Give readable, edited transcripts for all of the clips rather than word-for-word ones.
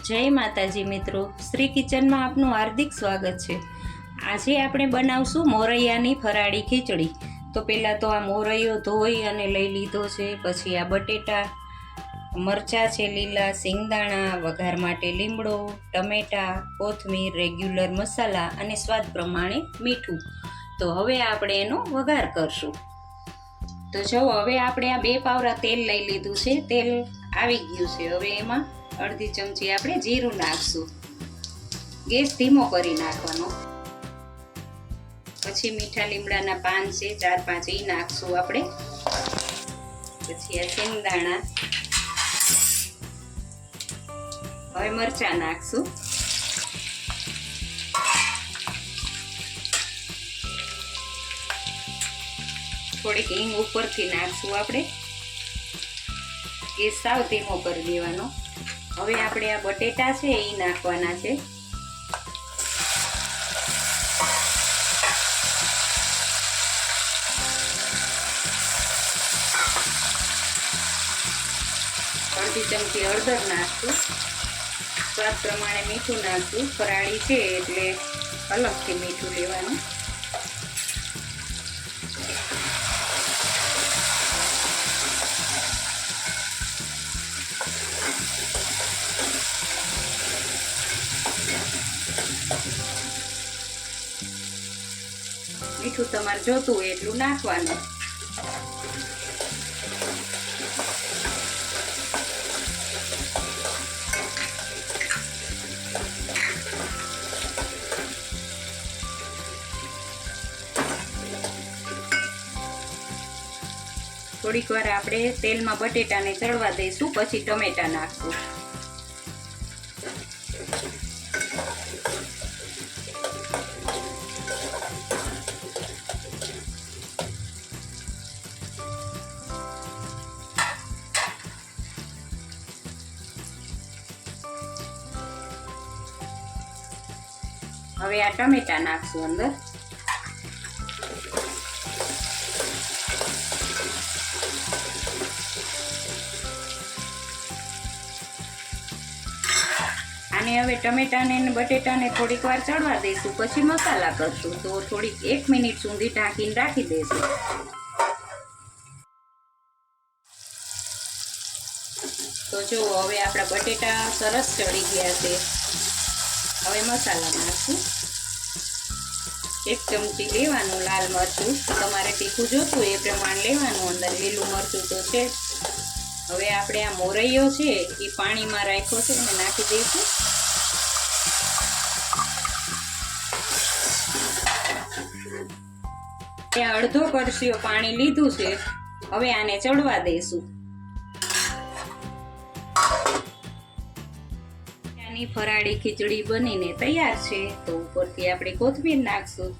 જય માતાજી મિત્રો, શ્રી કિચનમાં આપનું હાર્દિક સ્વાગત છે। આજે આપણે બનાવશું મોરૈયાની ફરાળી ખીચડી। તો પહેલાં તો આ મોરૈયો ધોઈ અને લઈ લીધો છે। પછી આ બટેટા, મરચાં છે લીલા, સિંગદાણા, વઘાર માટે લીમડો, ટમેટા, કોથમીર, રેગ્યુલર મસાલા અને સ્વાદ પ્રમાણે મીઠું। તો હવે આપણે એનો વઘાર કરશું। તો જો હવે આપણે આ 2 પાવરા તેલ લઈ લીધું છે। તેલ આવી ગયું છે। હવે એમાં અડધી ચમચી આપણે જીરું નાખશું। ગેસ ધીમો કરી નાખવાનો। પછી મીઠા લીમડાના પાન છે 4-5 એ નાખશું આપણે। પછી આ સિંગદાણા, હવે મરચાં નાખશું। થોડીક હિંગ ઉપરથી નાખશું આપણે। ગેસ સાવ ધીમો કરી દેવાનો। હવે આપણે આ બટેટા છે એ નાખવાના છે। અડધી ચમચી હળદર નાખશું। સ્વાદ પ્રમાણે મીઠું નાખશું। ફરાળી છે એટલે અલગથી મીઠું લેવાનું। મીઠું તમારે જોતું હોય એટલું નાખવાનું। થોડીક વાર આપણે તેલમાં બટેટાને ચડવા દઈશું, પછી ટમેટા નાખશું। હવે આ ટમેટા નાખશું અંદર। આને હવે ટમેટાને અને બટેટાને થોડીક વાર ચડવા દઈશું, પછી મસાલા કરશું। તો થોડીક 1 મિનિટ સુધી ઢાંકીને રાખી દઈશું। તો જો હવે આપણા બટેટા સરસ ચડી ગયા છે। હવે મસાલા નાખશું। 1 ચમચી લેવાનું લાલ મરચું, તમારે તીખું જોતું એ પ્રમાણે લેવાનું। અંદર લીલું મરચું તો છે। હવે આપણે આ મોરૈયો છે એ પાણીમાં રાખ્યો છે અને નાખી દઈશું। ત્યાં અડધો કળશીઓ પાણી લીધું છે। હવે આને ચડવા દઈશું। ફરાળી ખીચડી બનીને તૈયાર છે। તો ઉપરથી આપણે કોથમીર નાખશું।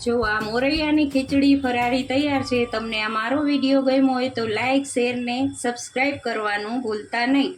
જો આ મોરૈયાની ખીચડી ફરાળી તૈયાર છે। તમને આ મારો વિડીયો ગમ્યો હોય તો લાઈક, શેર ને સબસ્ક્રાઈબ કરવાનું ભૂલતા નહીં।